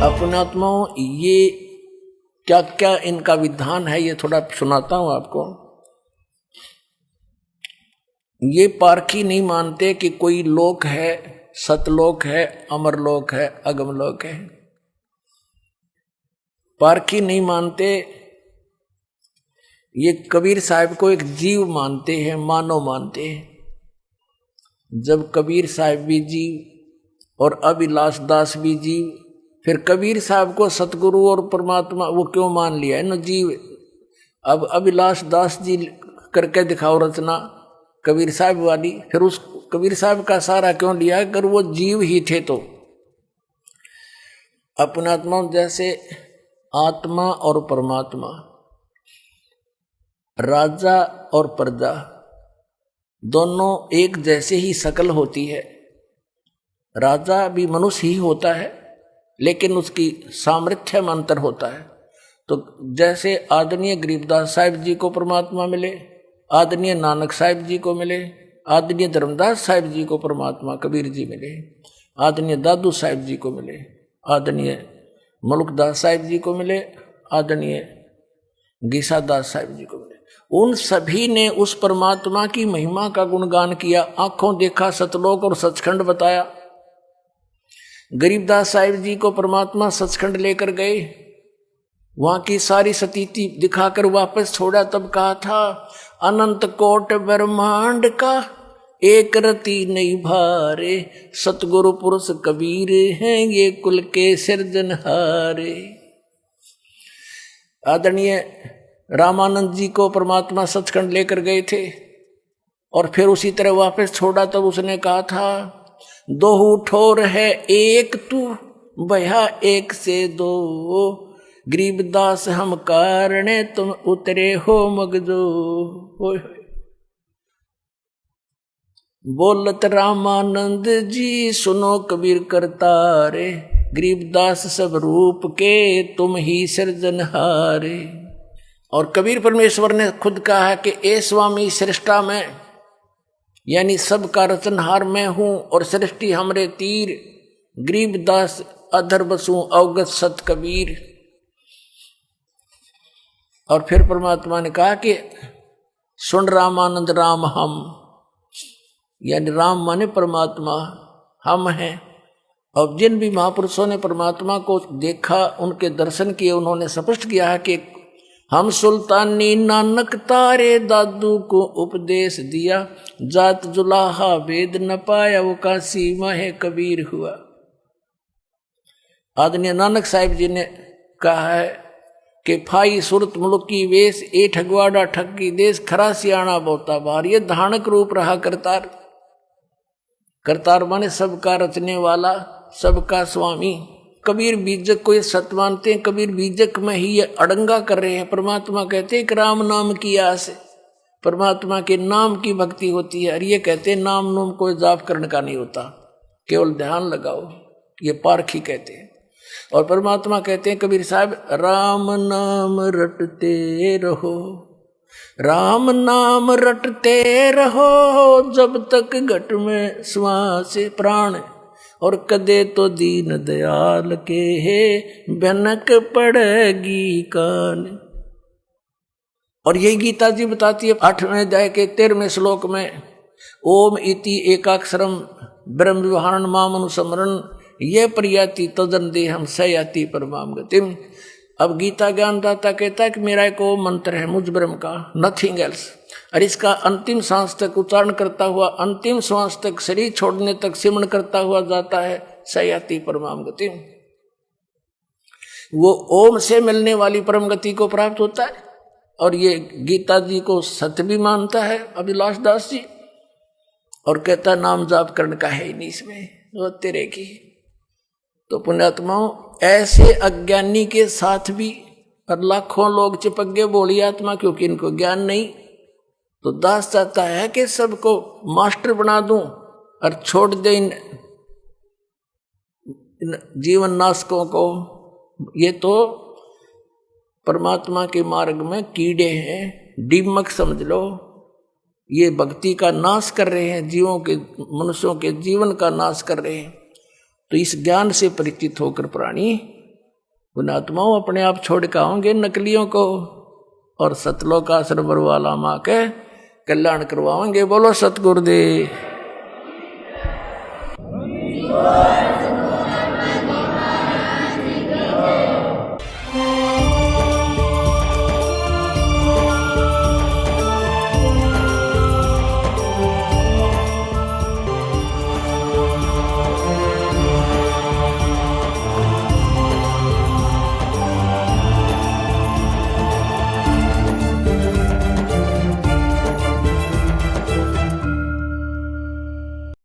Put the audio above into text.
अपनात्माओं, ये क्या क्या इनका विधान है ये थोड़ा सुनाता हूं आपको। ये पारखी नहीं मानते कि कोई लोक है, सतलोक है, अमरलोक है, अगमलोक है। पारखी नहीं मानते। ये कबीर साहब को एक जीव मानते हैं, मानव मानते हैं। जब कबीर साहब भी जीव और अभिलाष दास भी जीव, फिर कबीर साहब को सतगुरु और परमात्मा वो क्यों मान लिया है ना जीव। अब अभिलाष दास जी करके दिखाओ रचना कबीर साहब वाली, फिर उस कबीर साहब का सारा क्यों लिया अगर वो जीव ही थे तो। अपनात्मा जैसे आत्मा और परमात्मा, राजा और प्रजा दोनों एक जैसे ही शकल होती है। राजा भी मनुष्य ही होता है लेकिन उसकी सामर्थ्य में अंतर होता है। तो जैसे आदरणीय गरीबदास साहिब जी को परमात्मा मिले, आदरणीय नानक साहिब जी को मिले, आदरणीय धर्मदास साहिब जी को परमात्मा कबीर जी मिले, आदरणीय दादू साहिब जी को मिले, आदरणीय मलुकदास साहिब जी को मिले, आदरणीय गीसादास साहिब जी को मिले। उन सभी ने उस परमात्मा की महिमा का गुणगान किया, आंखों देखा सतलोक और सचखंड बताया। गरीबदास साहिब जी को परमात्मा सचखंड लेकर गए, वहां की सारी सतीति दिखाकर वापस छोड़ा, तब कहा था अनंत कोट ब्रह्मांड का एक रति नहीं भारे, सतगुरु पुरुष कबीर हैं ये कुल के सिरजनहारे। आदरणीय रामानंद जी को परमात्मा सचखंड लेकर गए थे और फिर उसी तरह वापस छोड़ा, तब उसने कहा था दोहू ठोर है एक तू भया एक से दो, गरीबदास हम कारणे तुम उतरे हो मगजो। बोलत रामानंद जी सुनो कबीर करतारे, गरीबदास सब रूप के तुम ही सृजनहारे। और कबीर परमेश्वर ने खुद कहा है कि ए स्वामी सृष्टा में यानी सबका रचनहार मैं हूं और सृष्टि हमरे तीर, गरीबदास अधर बसू अवगत सत कबीर। और फिर परमात्मा ने कहा कि सुन रामानंद राम हम, यानी राम माने परमात्मा, हम हैं। और जिन भी महापुरुषों ने परमात्मा को देखा, उनके दर्शन किए, उन्होंने स्पष्ट किया है कि हम सुल्तानी नानक तारे दादू को उपदेश दिया, जात जुलाहा वेद न पाया वो काशी माहे कबीर हुआ। आदरणीय नानक साहिब जी ने कहा है कि फाई सुरत मुल्की वेश ए ठगवाड़ा ठगी देश, खरा सियाणा बोता बार। ये धानक रूप रहा करतार। करतार माने सबका रचने वाला, सबका स्वामी। कबीर बीजक को ये सत्य मानते हैं, कबीर बीजक में ही ये अड़ंगा कर रहे हैं। परमात्मा कहते हैं कि राम नाम की आस, परमात्मा के नाम की भक्ति होती है। और ये कहते हैं नाम नूम कोई जाप करने का नहीं होता, केवल ध्यान लगाओ, ये पारखी कहते हैं। और परमात्मा कहते हैं कबीर साहब राम नाम रटते रहो, राम नाम रटते रहो, जब तक घट में श्वास प्राण, और कदे तो दीन दयाल के है भनक पड़ेगी कान। और यही गीता जी बताती है 8वें अध्याय के 13वें श्लोक में, ओम इति एकाक्षरम ब्रह्म विवहारण माम अनुस्मरण ये प्रयाति तदन देहम सयाति परमाम गतिम। अब गीता ज्ञानदाता कहता है कि मेरा एक वो मंत्र है मुझ ब्रह्म का, नथिंग एल्स, और इसका अंतिम सांस तक उच्चारण करता हुआ अंतिम श्वास तक शरीर छोड़ने तक सिमरण करता हुआ जाता है सयाति परमाम गति। वो ओम से मिलने वाली परम गति को प्राप्त होता है। और ये गीता जी को सत्य भी मानता है अभिलाष दास जी, और कहता नाम जाप करने का है ही नहीं इसमें, वो तेरे की। तो पुण्यात्माओं, ऐसे अज्ञानी के साथ भी और लाखों लोग चिपक गए बोली आत्मा, क्योंकि इनको ज्ञान नहीं। तो दास चाहता है कि सबको मास्टर बना दूं और छोड़ दे इन जीवन नाशकों को। ये तो परमात्मा के मार्ग में कीड़े हैं, दीमक समझ लो। ये भक्ति का नाश कर रहे हैं, जीवों के मनुष्यों के जीवन का नाश कर रहे हैं। तो इस ज्ञान से परिचित होकर प्राणी उन आत्माओं अपने आप छोड़ के आओगे नकलियों को और सतलोक आश्रम वाला माँ के कल्याण करवाएंगे। बोलो सतगुरुदेव।